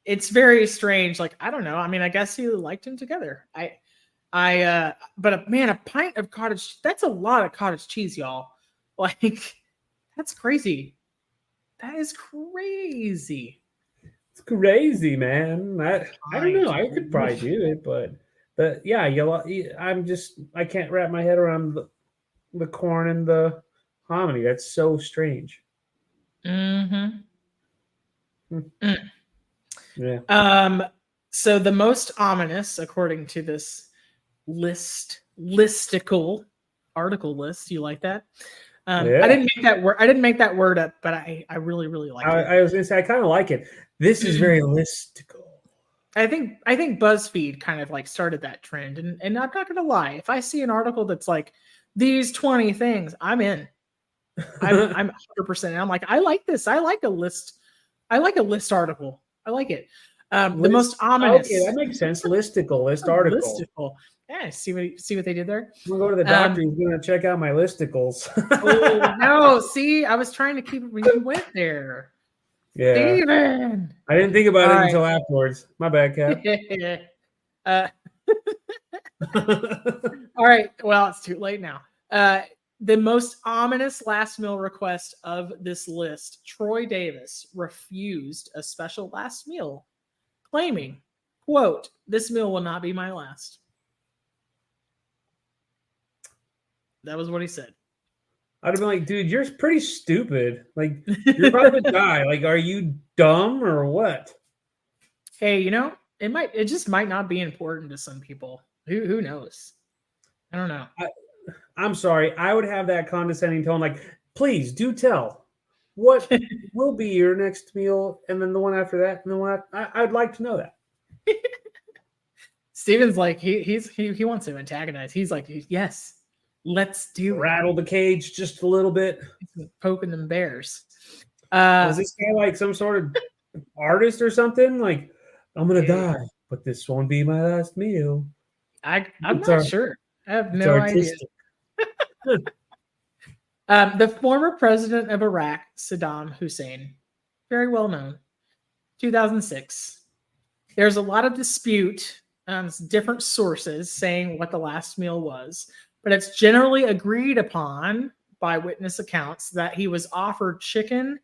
B: it's very strange. Like, I don't know. I mean, I guess he liked them together. But man, a pint of cottage, that's a lot of cottage cheese, y'all. Like, that's crazy. That is crazy.
C: It's crazy, man. I don't know. I could probably do it, but yeah, I can't wrap my head around the corn and the hominy. That's so strange.
B: Yeah. So the most ominous, according to this listicle article list, you like that? I didn't make that word up, but I really, really like it.
C: I was gonna say I kind of like it. This is very listicle.
B: I think BuzzFeed kind of like started that trend, and I'm not gonna lie. If I see an article that's like these 20 things, I'm in. I'm 100%. I'm like, I like this. I like a list. I like a list article. I like it. The most ominous.
C: Okay, that makes sense. List article.
B: Listicle. Yeah, see what they did there.
C: I'm gonna go to the doctor. He's gonna check out my listicles.
B: Oh no! See, I was trying to keep it when you went there.
C: Yeah,
B: Steven.
C: I didn't think about it until afterwards. My bad, Cap.
B: All right. Well, it's too late now. The most ominous last meal request of this list: Troy Davis refused a special last meal, claiming, quote, "This meal will not be my last." That was what he said.
C: I'd have been like, dude, you're pretty stupid. Like, you're about to die. Like, are you dumb or what?
B: Hey, you know, It just might not be important to some people. Who knows? I don't know.
C: I'm sorry. I would have that condescending tone, like, please do tell what will be your next meal, and then the one after that, and the one I'd like to know that.
B: Steven's like he wants to antagonize. He's like, yes, let's do
C: Rattle the cage just a little bit.
B: Poking them bears.
C: Is this guy like some sort of artist or something? Like, I'm gonna die, but this won't be my last meal.
B: I'm not sure. I have no idea. The former president of Iraq, Saddam Hussein, very well known, 2006. There's a lot of dispute, different sources saying what the last meal was, but it's generally agreed upon by witness accounts that he was offered chicken,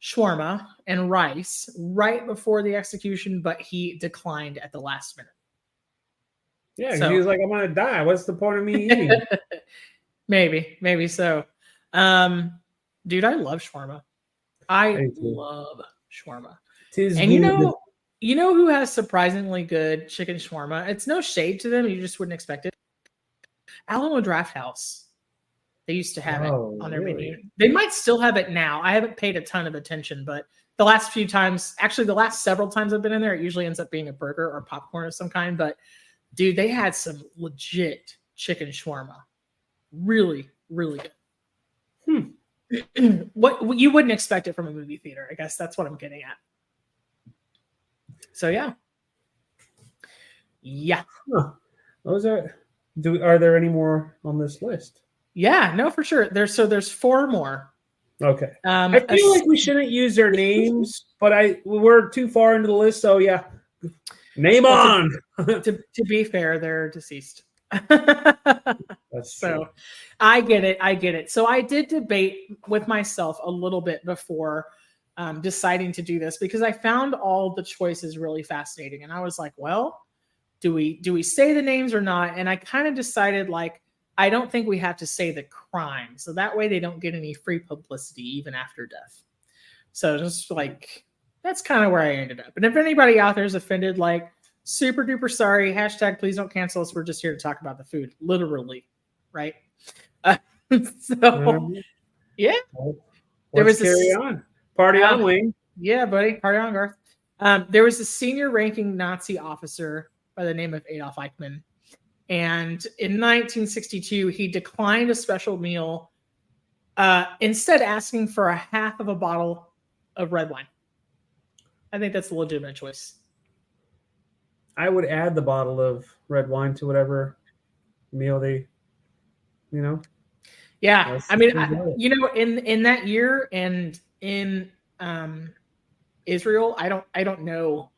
B: shawarma, and rice right before the execution, but he declined at the last minute.
C: Yeah, so, he was like, I'm gonna die. What's the point of me eating?
B: maybe so. Dude, I love shawarma. I love shawarma. And you know who has surprisingly good chicken shawarma? It's no shade to them. You just wouldn't expect it. Alamo Draft House. They used to have it on their menu. They might still have it now. I haven't paid a ton of attention, but the last few times, actually the last several times I've been in there, it usually ends up being a burger or popcorn of some kind. But dude, they had some legit chicken shawarma. Really, really good. What you wouldn't expect it from a movie theater. I guess that's what I'm getting at. So yeah.
C: Huh. Those are there any more on this list?
B: Yeah, no, for sure. There's 4 more.
C: Okay. I feel like we shouldn't use their names, but we're too far into the list, so yeah. Name on.
B: To be fair, they're deceased.
C: That's
B: so
C: true.
B: I get it. So I did debate with myself a little bit before deciding to do this because I found all the choices really fascinating. And I was like, well, do we say the names or not? And I kind of decided like, I don't think we have to say the crime. So that way they don't get any free publicity even after death. So just like, that's kind of where I ended up. And if anybody out there is offended, like super duper sorry, #, please don't cancel us. We're just here to talk about the food. Literally. Right. Yeah.
C: Let's carry on. Party on, Wayne.
B: Yeah, buddy. Party on, Garth. There was a senior ranking Nazi officer by the name of Adolf Eichmann. And in 1962, he declined a special meal, instead asking for a half of a bottle of red wine. I think that's a legitimate choice.
C: I would add the bottle of red wine to whatever meal they,
B: Yeah, I mean, in that year and in Israel, I don't know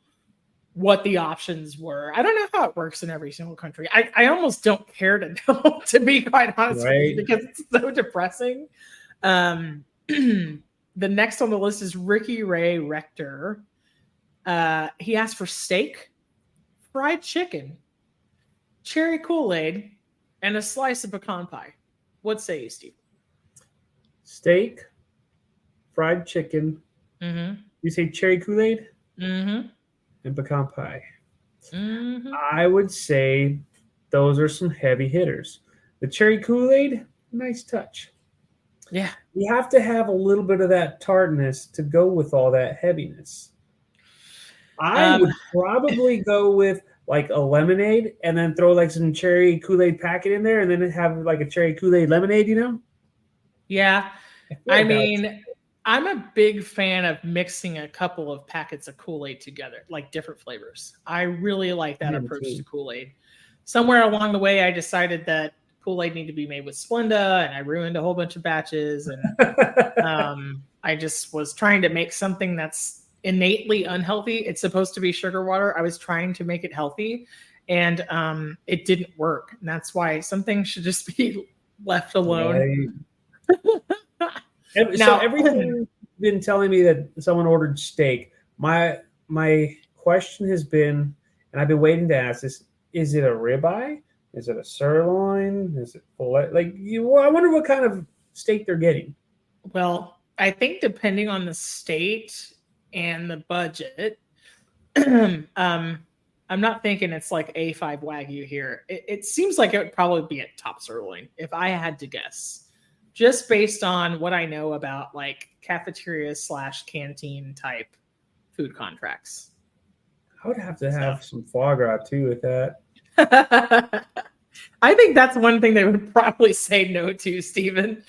B: what the options were. I don't know how it works in every single country. I almost don't care to know, to be quite honest with you, because it's so depressing. The next on the list is Ricky Ray Rector. He asked for steak, fried chicken, cherry Kool-Aid, and a slice of pecan pie. What say you, Steve?
C: Steak, fried chicken.
B: Mm-hmm.
C: You say cherry Kool-Aid?
B: Mm-hmm.
C: And pecan pie.
B: Mm-hmm.
C: I would say those are some heavy hitters. The cherry Kool-Aid, nice touch.
B: Yeah.
C: You have to have a little bit of that tartness to go with all that heaviness. I would probably go with like a lemonade and then throw like some cherry Kool-Aid packet in there and then have like a cherry Kool-Aid lemonade,
B: Yeah. I mean, I'm a big fan of mixing a couple of packets of Kool-Aid together, like different flavors. I really like that approach to Kool-Aid. Somewhere along the way, I decided that Kool-Aid needed to be made with Splenda, and I ruined a whole bunch of batches. And I just was trying to make something that's innately unhealthy. It's supposed to be sugar water. I was trying to make it healthy, and it didn't work. And that's why some things should just be left alone.
C: Right. So everything been telling me that someone ordered steak. My question has been, and I've been waiting to ask this: is it a ribeye? Is it a sirloin? Is it fillet? I wonder what kind of steak they're getting.
B: Well, I think depending on the state and the budget, I'm not thinking it's like A5 Wagyu here. It seems like it would probably be at top sirloin if I had to guess, just based on what I know about like cafeteria / canteen type food contracts.
C: I would have to have some foie gras too with that.
B: I think that's one thing they would probably say no to, Stephen.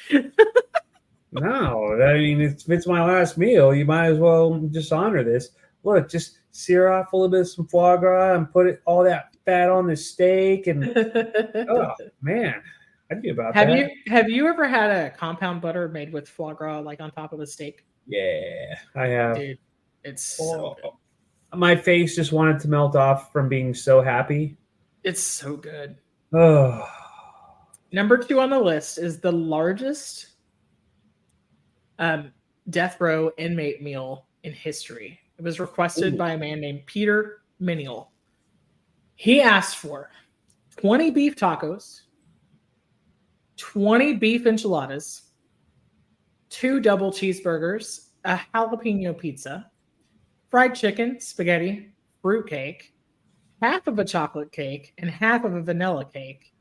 C: No, I mean, if it's my last meal, you might as well just honor this. Look, just sear off a little bit of some foie gras and put all that fat on the steak. And oh, man, I'd be about that.
B: Have you ever had a compound butter made with foie gras like on top of a steak?
C: Yeah, I have.
B: Dude, it's so good.
C: My face just wanted to melt off from being so happy.
B: It's so good.
C: Oh.
B: Number 2 on the list is the largest death row inmate meal in history. It was requested by a man named Peter Miniel. He asked for 20 beef tacos, 20 beef enchiladas, 2 double cheeseburgers, a jalapeno pizza, fried chicken, spaghetti, fruitcake, half of a chocolate cake, and half of a vanilla cake,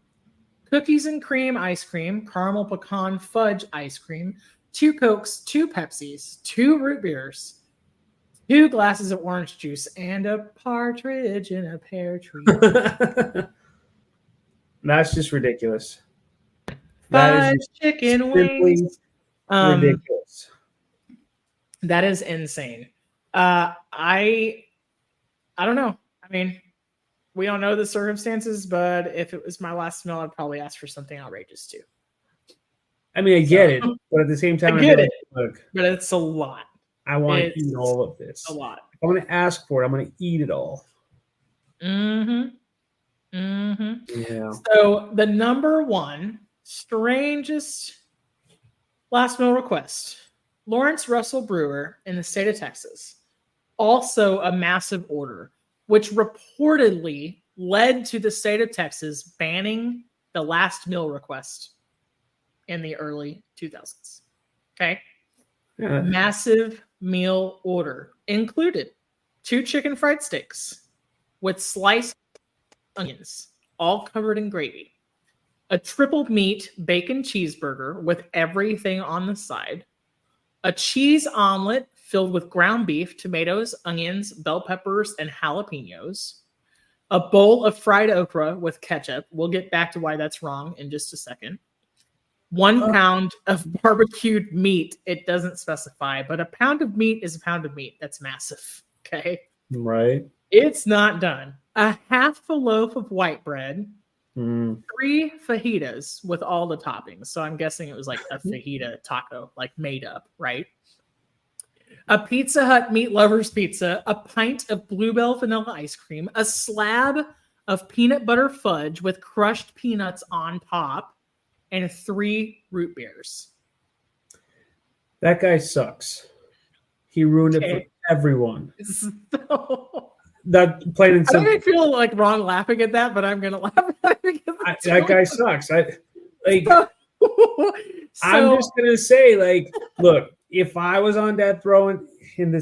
B: cookies and cream ice cream, caramel pecan fudge ice cream, 2 Cokes, 2 Pepsis, 2 root beers, 2 glasses of orange juice, and a partridge in a pear tree.
C: That's just ridiculous.
B: Fudge chicken wings.
C: Ridiculous.
B: That is insane. I don't know. I mean, we don't know the circumstances, but if it was my last meal, I'd probably ask for something outrageous too.
C: I mean, I get it, but at the same time,
B: I get it.
C: Look,
B: but it's a lot.
C: I want to eat all of this.
B: A lot.
C: If I'm going to ask for it, I'm going to eat it all.
B: Yeah. So the number 1 strangest last meal request, Lawrence Russell Brewer in the state of Texas, also a massive order, which reportedly led to the state of Texas banning the last meal request in the early 2000s. Okay. Yeah. Massive meal order included 2 chicken fried steaks with sliced onions, all covered in gravy, a triple meat bacon cheeseburger with everything on the side, a cheese omelet filled with ground beef, tomatoes, onions, bell peppers, and jalapenos, a bowl of fried okra with ketchup. We'll get back to why that's wrong in just a second. 1 pound of barbecued meat. It doesn't specify, but a pound of meat is a pound of meat. That's massive. Okay.
C: Right.
B: It's not done. A half a loaf of white bread, 3 fajitas with all the toppings. So I'm guessing it was like a fajita taco, like made up, right? A Pizza Hut meat lovers pizza, a pint of Bluebell vanilla ice cream, a slab of peanut butter fudge with crushed peanuts on top, and 3 root beers.
C: That guy sucks. He ruined it for everyone. That plain and simple.
B: I feel like wrong laughing at that, but I'm gonna laugh at it.
C: That guy sucks. I'm just gonna say, like, look, if I was on death row in the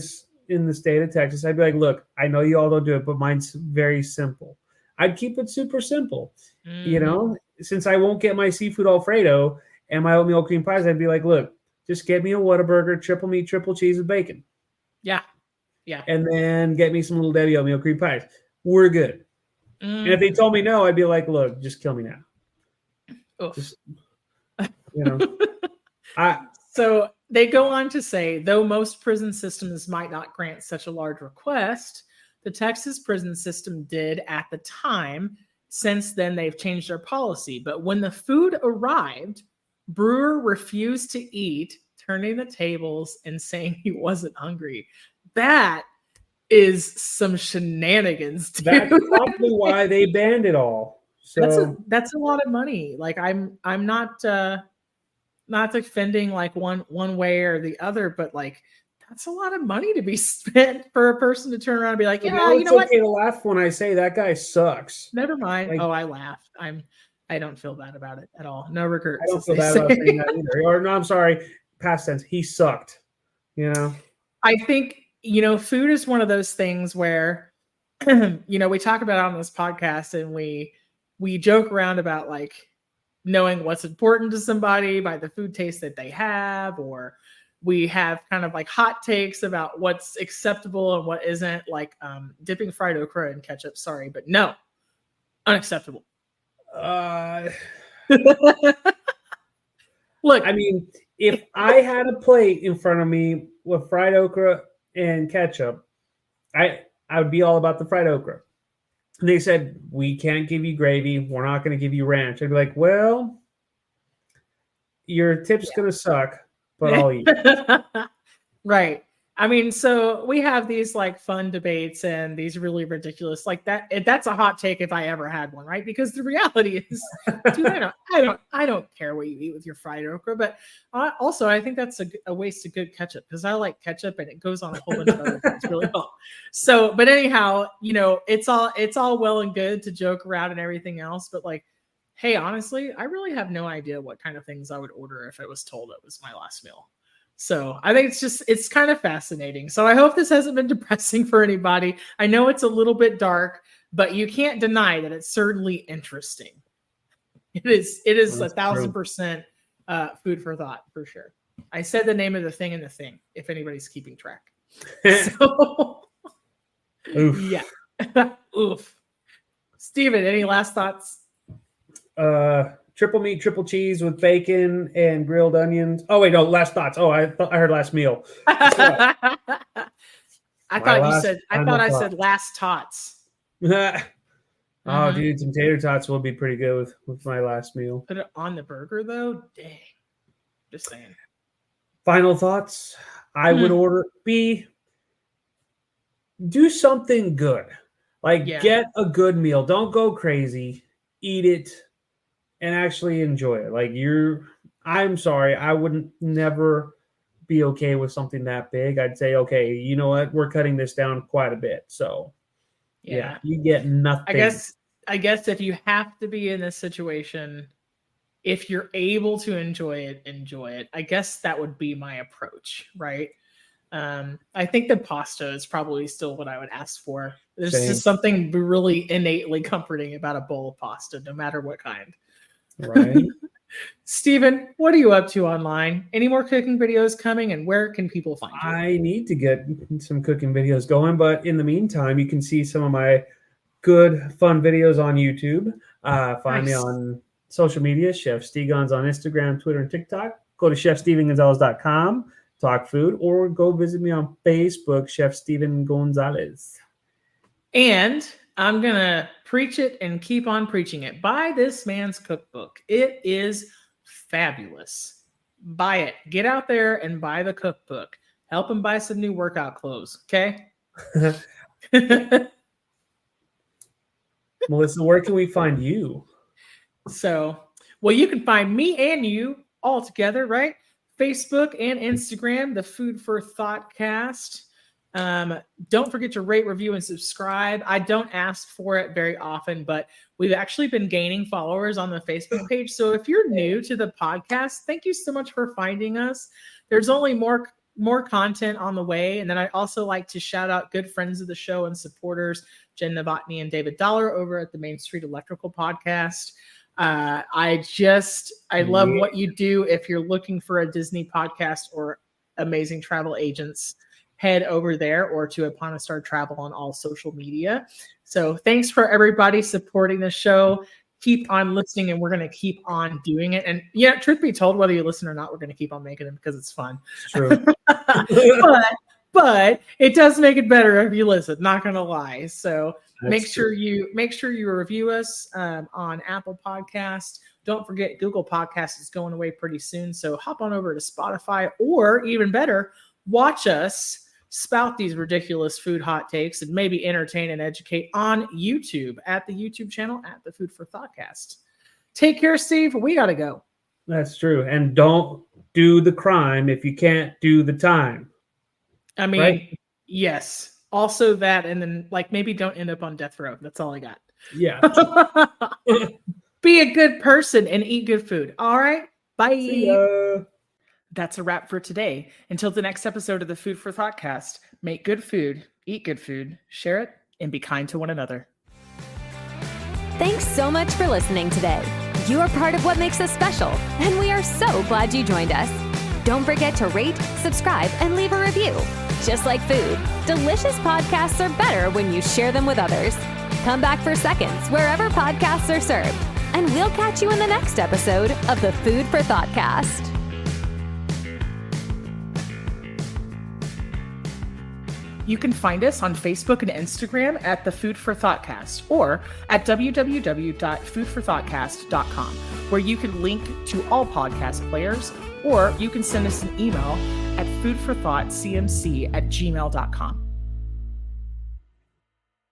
C: state of Texas, I'd be like, look, I know you all don't do it, but mine's very simple. I'd keep it super simple. You know, since I won't get my seafood Alfredo and my oatmeal cream pies, I'd be like, look, just get me a Whataburger, triple meat, triple cheese with bacon.
B: Yeah. Yeah.
C: And then get me some Little Debbie oatmeal cream pies. We're good. And if they told me no, I'd be like, look, just kill me now. Just, you know.
B: So they go on to say, though most prison systems might not grant such a large request, the Texas prison system did at the time. Since then, they've changed their policy. But when the food arrived, Brewer refused to eat, turning the tables and saying he wasn't hungry. That is some shenanigans, dude.
C: That's probably why they banned it all. So
B: that's a lot of money. Like I'm not defending like one way or the other, but like that's a lot of money to be spent for a person to turn around and be like, yeah, you know what?
C: It's okay to laugh when I say that guy sucks.
B: Never mind. Like, I laughed. I don't feel bad about it at all. No regrets.
C: I don't feel bad about saying that either. Or no, I'm sorry. Past tense. He sucked. You know.
B: I think food is one of those things where we talk about it on this podcast, and we joke around about like knowing what's important to somebody by the food taste that they have, or we have kind of like hot takes about what's acceptable and what isn't, like dipping fried okra in ketchup. Sorry, but no, unacceptable. Look,
C: I mean, if I had a plate in front of me with fried okra and ketchup, I would be all about the fried okra. And they said, we can't give you gravy. We're not going to give you ranch. I'd be like, well, your tip's going to suck, but I'll eat.
B: Right. I mean, so we have these like fun debates and these really ridiculous, like that's a hot take if I ever had one, right? Because the reality is, dude, I don't care what you eat with your fried okra, but also I think that's a waste of good ketchup, because I like ketchup and it goes on a whole bunch of other things really well. So, but anyhow, it's all well and good to joke around and everything else, but like, hey, honestly, I really have no idea what kind of things I would order if it was told it was my last meal. So I think it's kind of fascinating. So I hope this hasn't been depressing for anybody. I know it's a little bit dark, but you can't deny that it's certainly interesting. It is 1,000% food for thought, for sure. I said the name of the thing in the thing, if anybody's keeping track. So
C: Oof.
B: Yeah. Oof. Steven, any last thoughts?
C: Triple meat, triple cheese with bacon and grilled onions. Oh wait, no, last thoughts. Oh, I heard last meal.
B: I thought I said last tots.
C: Oh, dude, some tater tots will be pretty good with my last meal.
B: Put it on the burger though. Dang. Just saying.
C: Final thoughts. I would do something good. Like get a good meal. Don't go crazy. Eat it and actually enjoy it. Like I'm sorry, I wouldn't never be okay with something that big. I'd say, okay, you know what? We're cutting this down quite a bit. So yeah, you get nothing.
B: I guess if you have to be in this situation, if you're able to enjoy it. I guess that would be my approach, right? I think the pasta is probably still what I would ask for. There's just something really innately comforting about a bowl of pasta, no matter what kind.
C: Right.
B: Steven, what are you up to online? Any more cooking videos coming, and where can people find you?
C: I need to get some cooking videos going, but in the meantime, you can see some of my good, fun videos on YouTube. Find me on social media, Chef Stegons on Instagram, Twitter, and TikTok. Go to chefstevengonzalez.com, talk food, or go visit me on Facebook, Chef Steven Gonzalez.
B: And I'm going to preach it and keep on preaching it. Buy this man's cookbook. It is fabulous. Buy it. Get out there and buy the cookbook. Help him buy some new workout clothes. Okay?
C: Melissa, where can we find you?
B: So, well, you can find me and you all together, right? Facebook and Instagram, the Food for Thought Cast. Don't forget to rate, review, and subscribe. I don't ask for it very often, but we've actually been gaining followers on the Facebook page. So if you're new to the podcast, thank you so much for finding us. There's only more content on the way. And then I also like to shout out good friends of the show and supporters, Jen Novotny and David Dollar over at the Main Street Electrical Podcast. I love what you do. If you're looking for a Disney podcast or amazing travel agents, head over there or to Upon a Star Travel on all social media. So thanks for everybody supporting the show. Keep on listening, and we're going to keep on doing it. And yeah, truth be told, whether you listen or not, we're going to keep on making them because it's fun.
C: It's true.
B: but it does make it better if you listen, not going to lie. So make sure you review us on Apple Podcasts. Don't forget, Google Podcasts is going away pretty soon. So hop on over to Spotify, or even better, watch us spout these ridiculous food hot takes and maybe entertain and educate on YouTube at the YouTube channel at the Food for Thoughtcast. Take care, Steve. We got to go.
C: That's true. And don't do the crime if you can't do the time.
B: I mean,
C: right?
B: Yes. Also that, and then maybe don't end up on death row. That's all I got.
C: Yeah.
B: Be a good person and eat good food. All right. Bye.
C: See ya.
B: That's a wrap for today. Until the next episode of the Food for Thoughtcast, make good food, eat good food, share it, and be kind to one another.
A: Thanks so much for listening today. You are part of what makes us special, and we are so glad you joined us. Don't forget to rate, subscribe, and leave a review. Just like food, delicious podcasts are better when you share them with others. Come back for seconds wherever podcasts are served, and we'll catch you in the next episode of the Food for Thoughtcast.
B: You can find us on Facebook and Instagram at the Food for Thoughtcast or at www.foodforthoughtcast.com, where you can link to all podcast players, or you can send us an email at foodforthoughtcmc@gmail.com.